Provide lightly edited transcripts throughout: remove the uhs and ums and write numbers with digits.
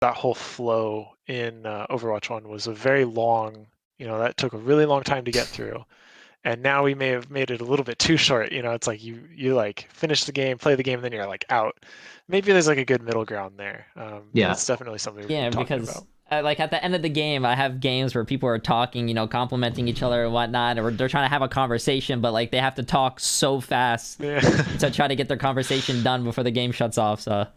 that whole flow in Overwatch 1 was a very long, that took a really long time to get through. And now we may have made it a little bit too short. It's like you like finish the game, play the game, and then you're like out. Maybe there's like a good middle ground there. Yeah. That's definitely something we've Yeah, been talking because about. like at the end of the game, I have games where people are talking, complimenting each other and whatnot, or they're trying to have a conversation, but like they have to talk so fast Yeah. to try to get their conversation done before the game shuts off. So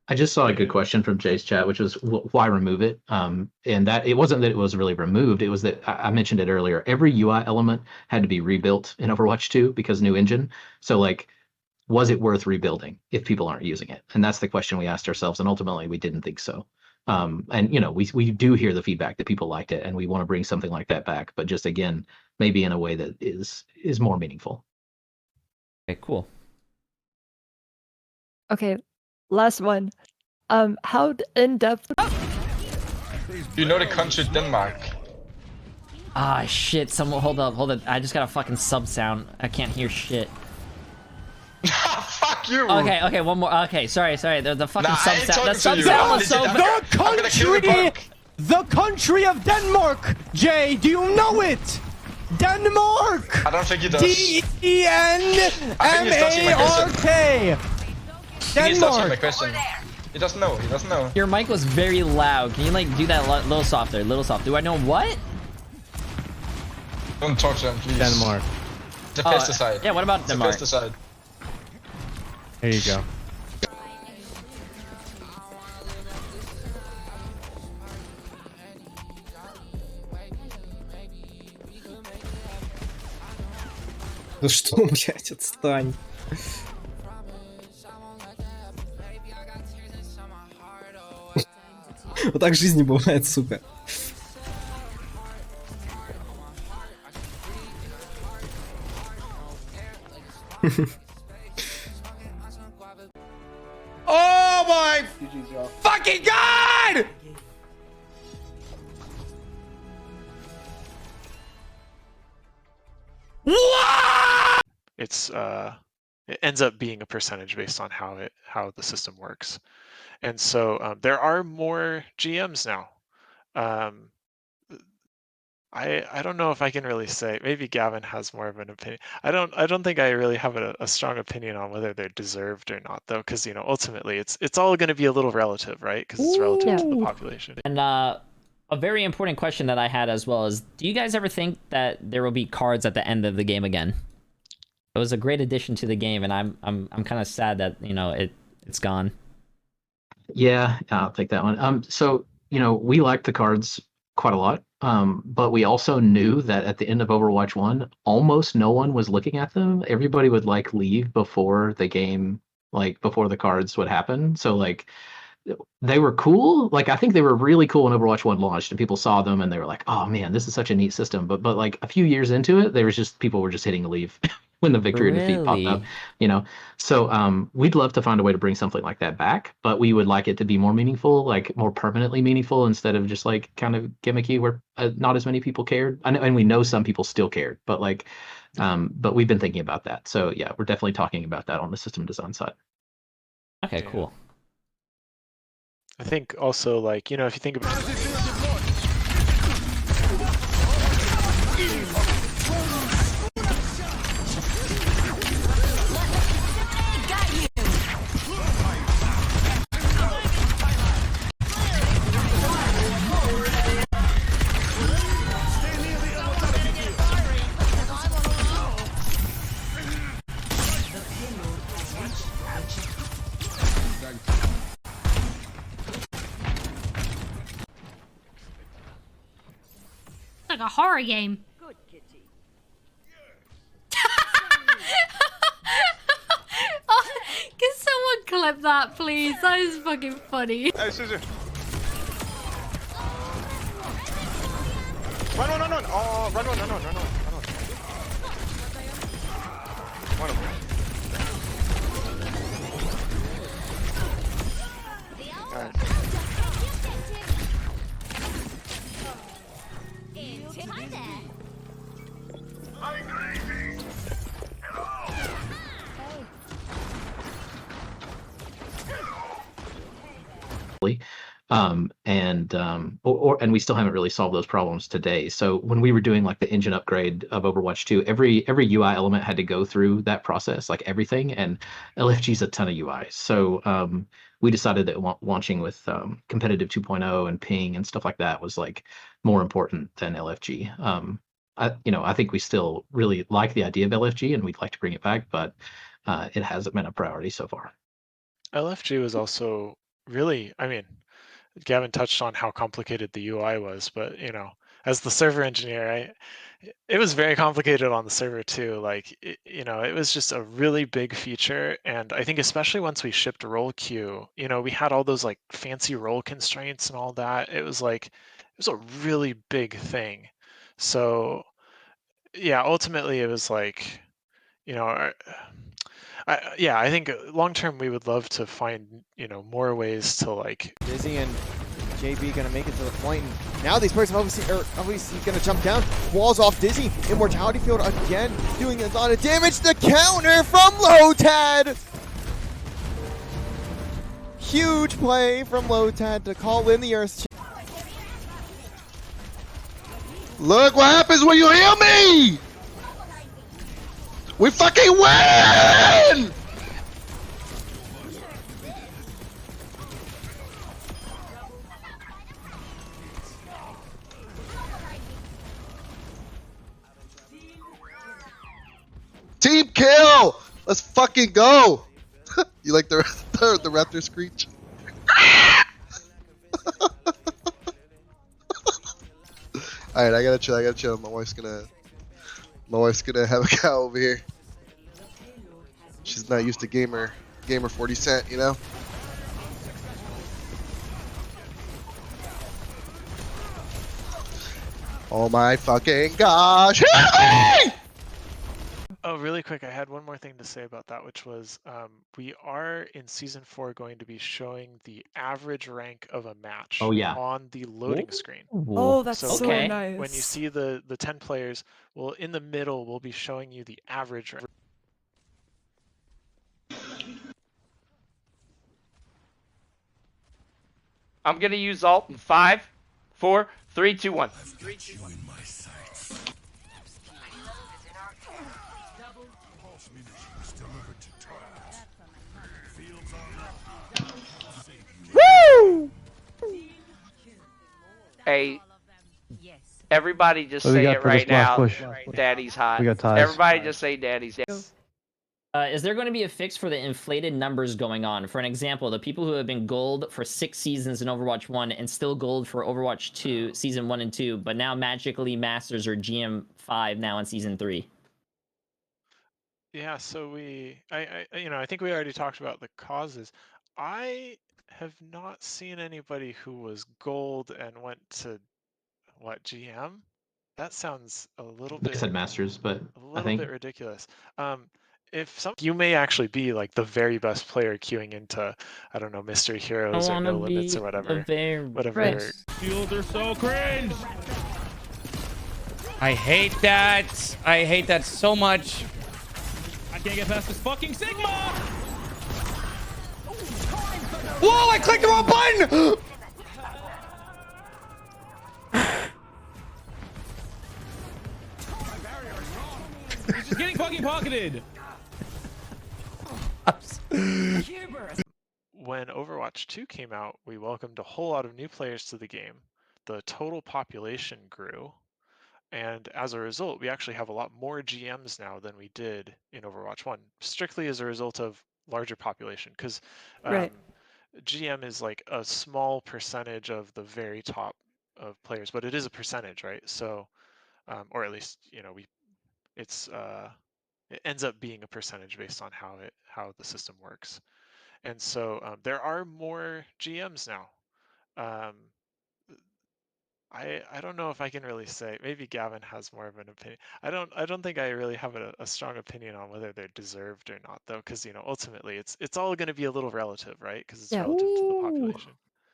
I just saw a good question from Jay's chat, which was why remove it? And that it wasn't that it was really removed. It was that I mentioned it earlier. Every UI element had to be rebuilt in Overwatch 2 because new engine. So like, was it worth rebuilding if people aren't using it? And that's the question we asked ourselves. And ultimately, we didn't think so. And we do hear the feedback that people liked it, and we want to bring something like that back, but just again, maybe in a way that is more meaningful. okay, cool. Okay, last one. How in depth? You know the country Denmark? Ah, shit. Someone, hold up. I just got a fucking sub sound. I can't hear shit. Fuck you! Okay, one more. Okay, sorry. The fucking Nah, sub I ain't sound. The talking sub to you. sound was so I'm bad. gonna kill the punk. The country of Denmark! Jay, do you know it? Denmark! I don't think he does. D-E-N-M-A-R-K! He's touching my Denmark! question. He doesn't know. Your mic was very loud. Can you like do that little softer? Do I know what? Don't talk to him, please. Denmark. The pesticide. Yeah, what about Denmark? The pesticide. There you go. Да что, блядь, отстань. Вот так в жизни бывает, сука. Oh my fucking god! What? It ends up being a percentage based on how the system works. And so there are more GMs now. I don't know if I can really say. Maybe Gavin has more of an opinion. I don't think I really have a strong opinion on whether they're deserved or not, though, because ultimately it's all going to be a little relative, right? Because it's relative to the population. And a very important question that I had as well is: do you guys ever think that there will be cards at the end of the game again? It was a great addition to the game, and I'm kind of sad that it's gone. Yeah, I'll take that one. So we liked the cards quite a lot. But we also knew that at the end of Overwatch 1, almost no one was looking at them. Everybody would like leave before the game, like before the cards would happen. So like they were cool. Like I think they were really cool when Overwatch 1 launched and people saw them and they were like, oh man, this is such a neat system. But like a few years into it, people were just hitting leave when the victory and defeat popped up, So we'd love to find a way to bring something like that back, but we would like it to be more meaningful, like more permanently meaningful, instead of just like kind of gimmicky where not as many people cared. And we know some people still cared, but but we've been thinking about that. So yeah, we're definitely talking about that on the system design side. Okay, cool. I think also like if you think about. Like a horror game. Good kitty. Oh, can someone clip that, please? That is fucking funny. Hey, Scissor. Run. Oh, run. One of them. And we still haven't really solved those problems today. So when we were doing like the engine upgrade of Overwatch 2, every UI element had to go through that process, like everything, and LFG is a ton of UI. So we decided that launching with competitive 2.0 and ping and stuff like that was like more important than LFG. I think we still really like the idea of LFG and we'd like to bring it back, but it hasn't been a priority so far. LFG was also really, I mean, Gavin touched on how complicated the UI was, but as the server engineer, it was very complicated on the server too. Like, it was just a really big feature, and I think especially once we shipped role queue, we had all those like fancy role constraints and all that. It was a really big thing. So yeah, ultimately it was like, I think long term we would love to find more ways to like. Dizzy and JB gonna make it to the point. And now these players are obviously gonna jump down. Walls off Dizzy. Immortality field again, doing a lot of damage. The counter from Lotad. Huge play from Lotad to call in the Earth. Look what happens when you heal me! We fucking win! Team kill! Let's fucking go! You like the raptor screech? Alright, I gotta chill. My wife's gonna have a cow over here. She's not used to gamer 40 cent, you know? Oh my fucking gosh! Oh, really quick, I had one more thing to say about that, which was we are in Season 4 going to be showing the average rank of a match on the loading screen. Oh, that's so Okay. nice. When you see the 10 players, well, in the middle, we'll be showing you the average rank. I'm gonna use ult in 5, 4, 3, 2, 1. Woo! Hey, everybody just say it right now. Daddy's hot. Everybody just say daddy's hot. Is there going to be a fix for the inflated numbers going on? For an example, the people who have been gold for 6 seasons in Overwatch 1 and still gold for Overwatch 2, Season 1 and 2, but now magically Masters or GM 5 now in Season 3. Yeah, so I think we already talked about the causes. I have not seen anybody who was gold and went to GM? That sounds a little bit. I said Masters, but a little bit ridiculous. If you may actually be like the very best player queuing into, I don't know, Mystery Heroes or No Limits or whatever. Whatever. Shields are so cringe. I hate that. I hate that so much. I can't get past this fucking Sigma. Whoa! I clicked the wrong button. He's just getting fucking pocketed. When Overwatch 2 came out, we welcomed a whole lot of new players to the game. The total population grew, and as a result, we actually have a lot more GMs now than we did in Overwatch 1, strictly as a result of larger population, because GM is like a small percentage of the very top of players, but it is a percentage, right? So, or at least, it ends up being a percentage based on how the system works. And so there are more GMs now. I don't know if I can really say. Maybe Gavin has more of an opinion. I don't think I really have a strong opinion on whether they're deserved or not, though, because ultimately it's all going to be a little relative, right? Because it's relative to the population.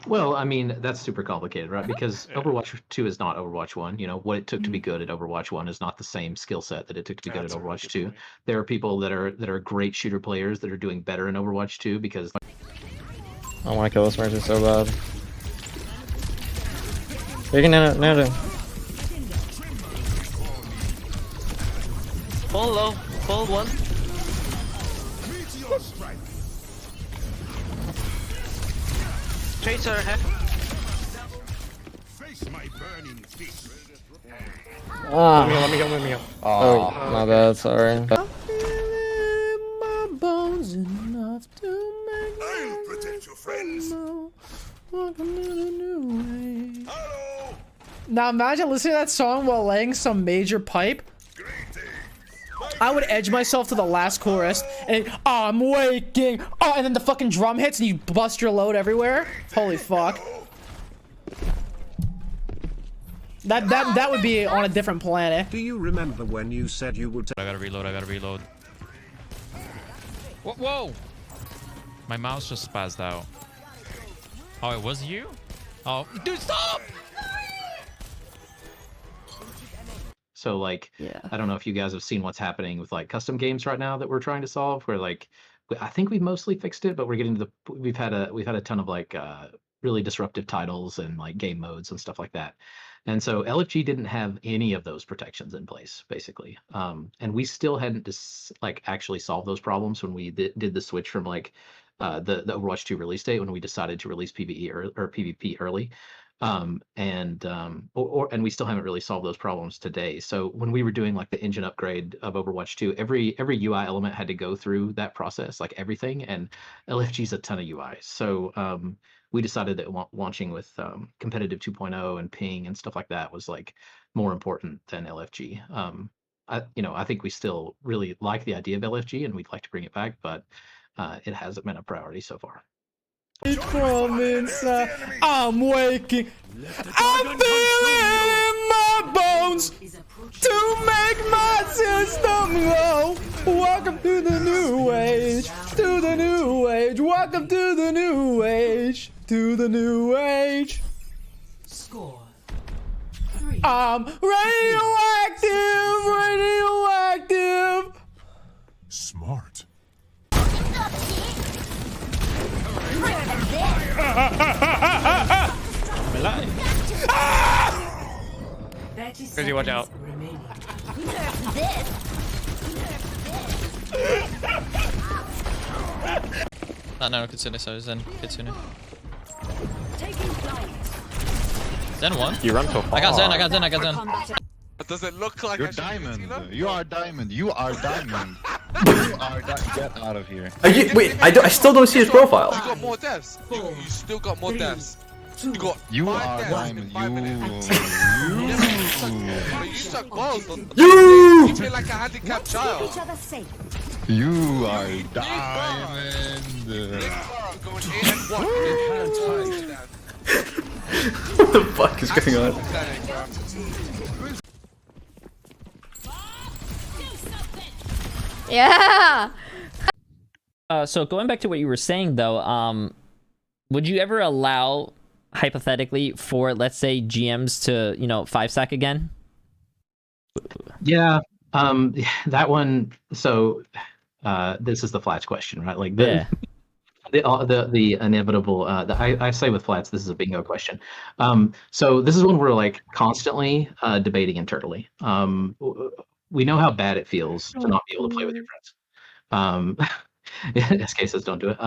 Well, I mean, that's super complicated, right? Because Overwatch 2 is not Overwatch 1. What it took to be good at Overwatch 1 is not the same skill set that it took to be good at Overwatch 2. Point. There are people that are great shooter players that are doing better in Overwatch 2 because I want to kill this merchant so bad. Full low, full one. Tracer ahead. Let me go. Oh, my bad, sorry. My bones enough to make I'll protect your friends. Welcome to the new age. Now imagine listening to that song while laying some major pipe. I would edge myself to the last chorus and I'm waking. Oh, and then the fucking drum hits and you bust your load everywhere. Holy fuck. That would be on a different planet. Do you remember when you said you would? I gotta reload. Whoa! My mouse just spazzed out. Oh, it was you? Oh, dude, stop! So like, I don't know if you guys have seen what's happening with like custom games right now that we're trying to solve. Where like, I think we've mostly fixed it, but we're getting to the we've had a ton of like really disruptive titles and like game modes and stuff like that. And so LFG didn't have any of those protections in place, basically. And we still hadn't like actually solved those problems when we did the switch from like the Overwatch 2 release date, when we decided to release PvE or PvP early. And we still haven't really solved those problems today. So when we were doing like the engine upgrade of Overwatch 2, every UI element had to go through that process, like everything. And LFG's a ton of UI. So we decided that launching with competitive 2.0 and ping and stuff like that was like more important than LFG. I think we still really like the idea of LFG and we'd like to bring it back, but it hasn't been a priority so far. From inside, I'm waking. I'm feeling my bones to make my system glow. Welcome to the new age, to the new age. Welcome to the new age, to the new age. Score. I'm radioactive. Smart. Crazy, watch out. No, Kitsune, sorry, Zen, Kitsune. Zen one? You run so far. I got Zen. Does it look like You're I diamond. You are diamond. You are diamond. Get out of here. Wait, I still don't see his profile. You got more deaths. You still got more deaths. You got You five are deaths in diamond. 5 minutes. You suck balls. You play like a handicapped child. You are diamond. Going in and one. What the fuck is going on? Yeah. So going back to what you were saying though, would you ever allow, hypothetically, for let's say GMs to 5-sack again? Yeah, that one. So this is the Flats question, right? Like the inevitable. I say with Flats, this is a bingo question. So this is one we're like constantly debating internally. We know how bad it feels to not be able to play with your friends. SK says don't do it.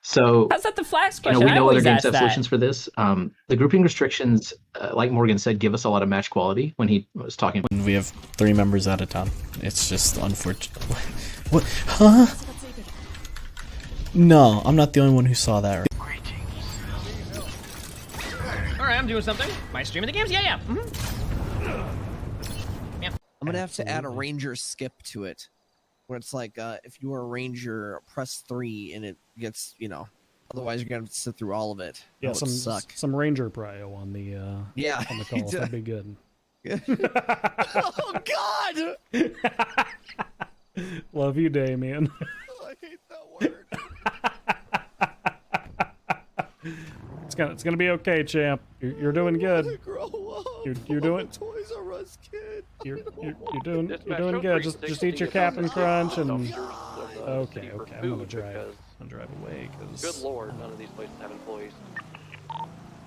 So how's that the Flax question? We know other games have that. solutions for this. The grouping restrictions, like Morgan said, give us a lot of match quality when he was talking. We have 3 members out of town. It's just unfortunate. What? Huh? No, I'm not the only one who saw that. Alright, I'm doing something. My stream of the games? Yeah. I'm gonna have to add a ranger skip to it, where it's like if you are a ranger, press 3 and it gets otherwise you're gonna have to sit through all of it. Yeah, that would suck. some ranger prio on the on the call. That'd be good. Oh God! Love you, Damien. I hate that word. It's gonna be okay, champ. You're doing good. Grow up. You're doing. Toys R Us kid. You're doing good. Just eat your Cap'n Crunch and. Okay. I'm gonna drive. I'm gonna drive away because. Good lord, none of these places have employees.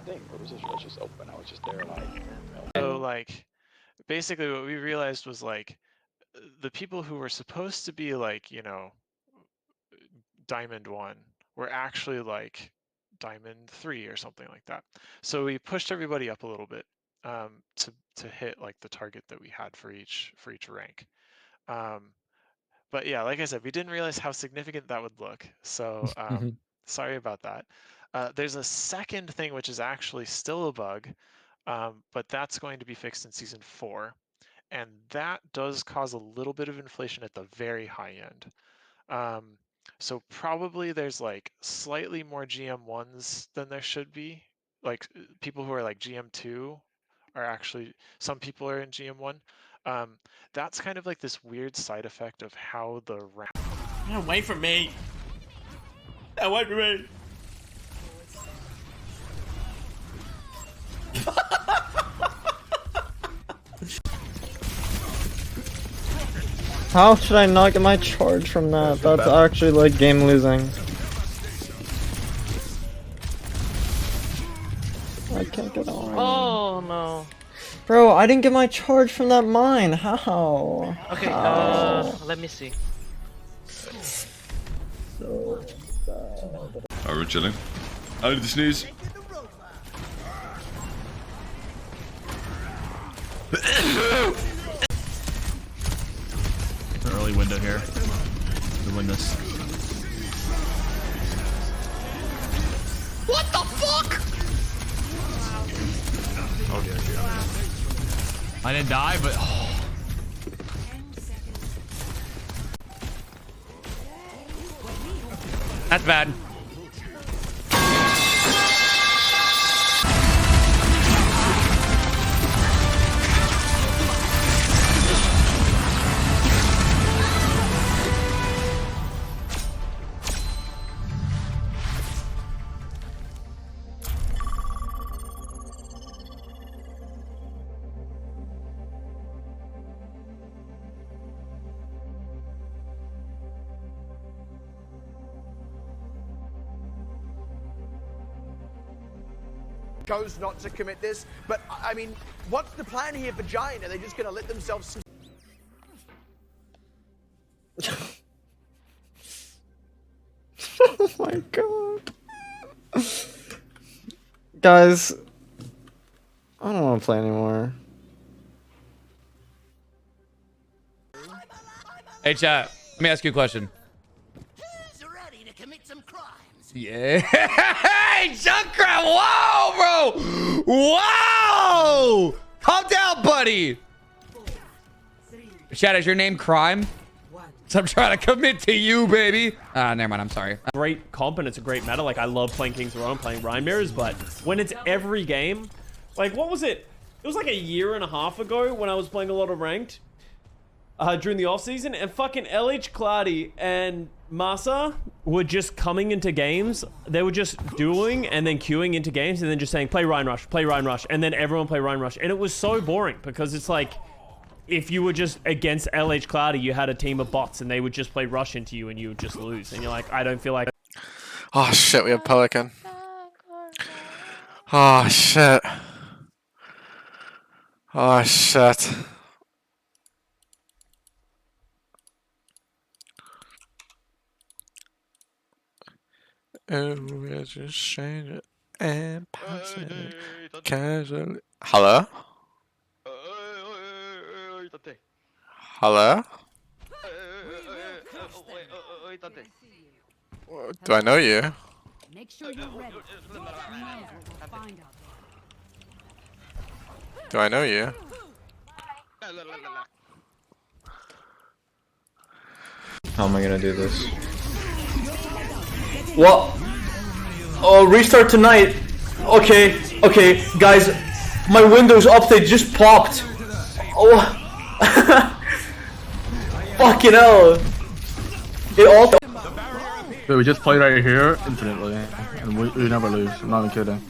thing. It was just open. I was just there like. So like, basically what we realized was like, the people who were supposed to be like, you know, Diamond 1 were actually like Diamond 3 or something like that. So we pushed everybody up a little bit to hit like the target that we had for each rank. But yeah, like I said, we didn't realize how significant that would look. So sorry about that. There's a second thing which is actually still a bug, but that's going to be fixed in Season 4. And that does cause a little bit of inflation at the very high end. So probably there's like slightly more GM1s than there should be. Like people who are like GM2 are actually, some people are in GM1. That's kind of like this weird side effect of how the round. Wait for me. Wait for me. How should I not get my charge from that? That's actually like game losing. I can't get on. Oh no. Bro, I didn't get my charge from that mine. How? Okay, let me see. So Alright, we're chilling. I need to sneeze. The early window here. To win this. What the fuck? Oh yeah. I didn't die, but That's bad. Chose not to commit this, but I mean, what's the plan here for Giant? Are they just going to let themselves? oh my god. Guys, I don't want to play anymore. Hey chat, let me ask you a question. Yeah. Hey, Junkrat! Whoa, bro! Whoa! Calm down, buddy! Chat, is your name Crime? So I'm trying to commit to you, baby. Never mind, I'm sorry. Great comp and it's a great meta. Like, I love playing King's Row and playing Rhyme Mirrors, but when it's every game, like, what was it? It was like a year and a half ago when I was playing a lot of Ranked during the off-season, and fucking LH Clardy and Masa were just coming into games. They were just dueling and then queuing into games and then just saying, play Rhine Rush, and then everyone play Rhine Rush. And it was so boring because it's like, if you were just against LH Clardy, you had a team of bots and they would just play Rush into you and you would just lose. And you're like, I don't feel like... Oh shit, we have Pelican. Oh shit. Oh shit. Oh, we'll just change it and pass it casually. Hello? Hello? Do I know you? Make sure you're ready. Find out. Do I know you? How am I gonna do this? What? Oh, restart tonight. Okay, okay, guys, my Windows update just popped. Oh, fucking hell! It all. Dude, we just play right here infinitely, and we never lose. I'm not even kidding.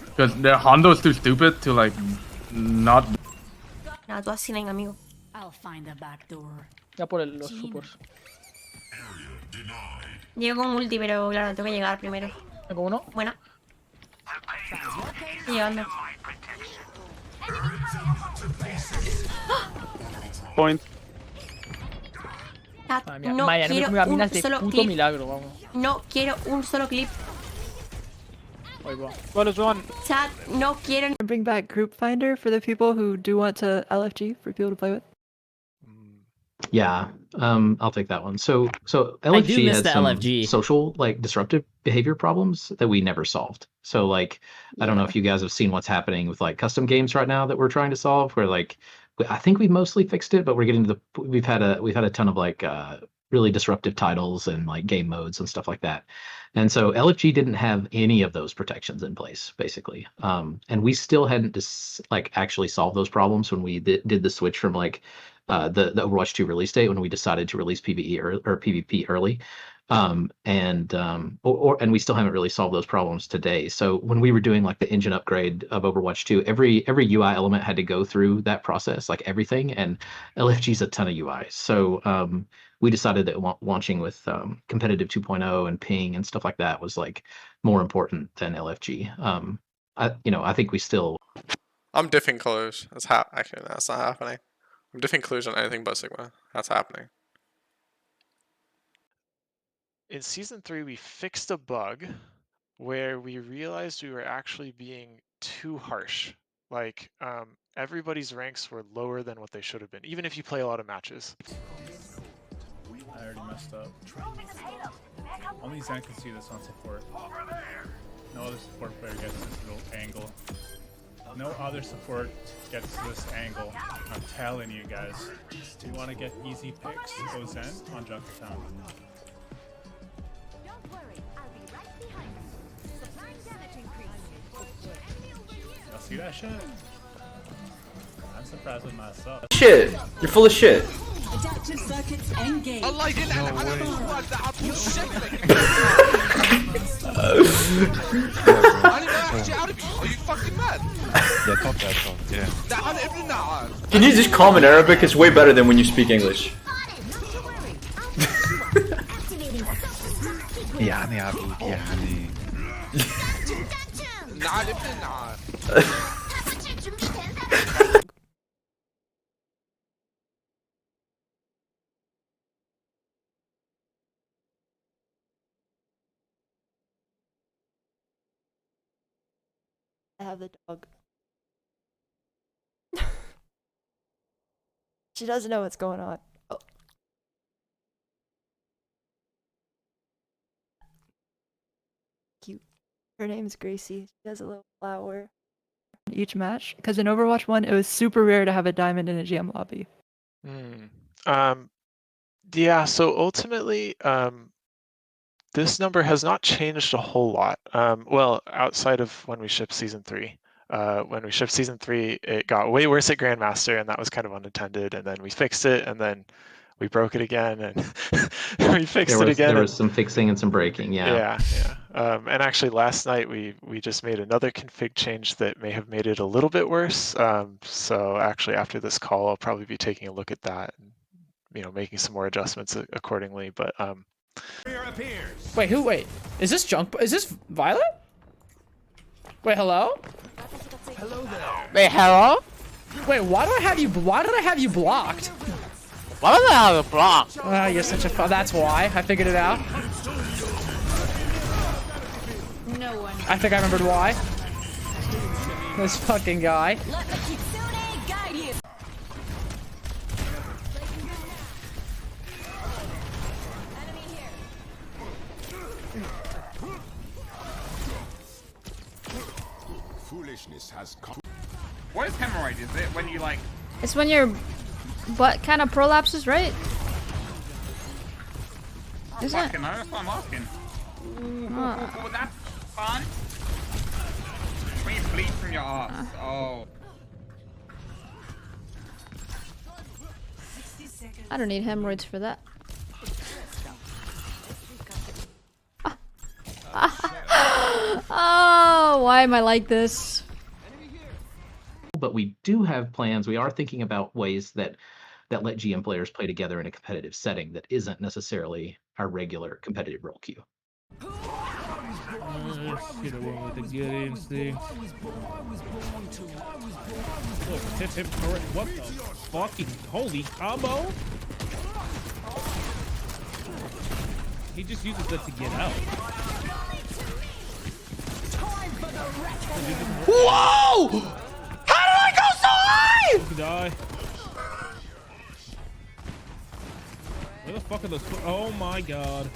Because their Hondo's too stupid to like not. Nada, tú así, amigo. I'll find the back door. Ya por los supers. Llego con ulti, pero claro, tengo que llegar primero. ¿Cómo no? Bueno. Llegando. Point. Chat, Mira, no Maya, no me quiero comí minas un de solo puto clip. milagro, vamos. No quiero un solo clip. Ahí va. What is one? Chat, no quiero. Bring back Group Finder for the people who do want to LFG for people to play with. Yeah, I'll take that one. So I do LFG miss had the some LFG. social like disruptive behavior problems that we never solved. So like I don't know if you guys have seen what's happening with like custom games right now that we're trying to solve. Where like I think we've mostly fixed it, but we're getting to the we've had a ton of like really disruptive titles and like game modes and stuff like that. And so LFG didn't have any of those protections in place, basically. And we still hadn't like actually solved those problems when we did the switch from like the Overwatch 2 release date when we decided to release PvE or PvP early. And we still haven't really solved those problems today. So when we were doing like the engine upgrade of Overwatch 2, every UI element had to go through that process, like everything, and LFG's a ton of UI. So we decided that launching with competitive 2.0 and ping and stuff like that was like more important than LFG. I think we still. I'm diffing clues. Actually, that's not happening. I'm diffing clues on anything but Sigma. That's happening. In Season 3, we fixed a bug where we realized we were actually being too harsh. Like, everybody's ranks were lower than what they should have been, even if you play a lot of matches. I already messed up. Only Zen can see this on support. No other support player gets this little angle. No other support gets this angle. I'm telling you guys. If you want to get easy picks, go Zen on Jungle Town. Y'all see that shit? I'm surprised with myself. Shit! You're full of shit. Adaptive circuits engaged. Allah يلعن على الأخوان لعبوا الشكل. أنا ما أحكي عربي. Are you fucking mad? Yeah, talk that talk. Yeah. لعن ابن النعال. Can you just comment Arabic? It's way better than when you speak English. يعني عبود يعني. لعن ابن النعال. I have the dog. She doesn't know what's going on. Oh. Cute. Her name's Gracie. She has a little flower. Each match, because in Overwatch 1, it was super rare to have a diamond in a GM lobby. Yeah, so ultimately, this number has not changed a whole lot. Well, outside of when we shipped Season 3. When we shipped Season 3, it got way worse at Grandmaster, and that was kind of unintended, and then we fixed it, and then we broke it again, and we fixed it again. There was some fixing and some breaking, Yeah. And actually last night we just made another config change that may have made it a little bit worse. So actually after this call, I'll probably be taking a look at that and, making some more adjustments accordingly. But Wait, is this Is this Violet? Wait, hello? Hello there. Wait, hello? Wait, why did I have you blocked? Why did I have you blocked? You're such a that's why. I figured it out. No one. I think I remembered why. This fucking guy. Let the Kitsune guide you. Foolishness has come. What is hemorrhoid? Is it when you like? It's when your butt kind of prolapses, right? Is it? Fucking no, that's what I'm asking. Oh, that's fun. When you bleed from your ass. Oh. I don't need hemorrhoids for that. Oh, why am I like this? But we do have plans. We are thinking about ways that let GM players play together in a competitive setting that isn't necessarily our regular competitive role queue. should have went with a good instinct. Look, hip, correct. What the fucking holy combo? He just uses that to get out. Whoa! How did I go so high? You die. Where the fuck are those? Oh my god.